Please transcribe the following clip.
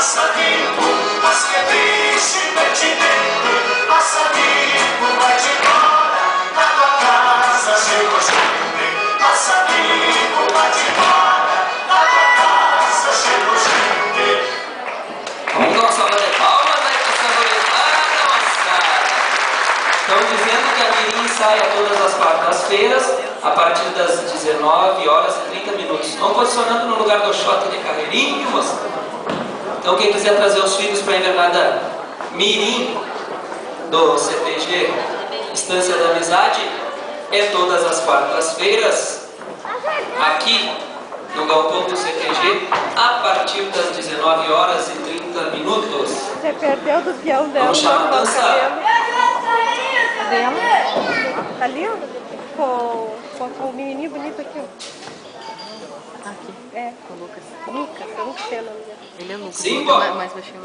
passarinho, mas que triste pertinente, passarinho vai de embora, na tua casa chegou gente, passarinho vai de embora, na tua casa chegou gente. Vamos dar uma salva de palmas aí para essa gurizada, moçada. Estão dizendo que a Mirim ensaia todas as quartas-feiras, a partir das 19 horas e 30 minutos. Estão posicionando no lugar do shot de carreirinho, moçada. Então quem quiser trazer os filhos para a invernada Mirim do CTG Estância da Amizade, é todas as quartas-feiras, aqui no galpão do CTG, a partir das 19 horas e 30 minutos. Você perdeu do peão dela. Vamos chamar a dança. Cadê ela? Tá ali, ó. Com o menininho bonito aqui, ó. Aqui. É. Com o Lucas. Lucas, eu não sei o nome dele. Ele é Lucas. Sim, mais baixinho.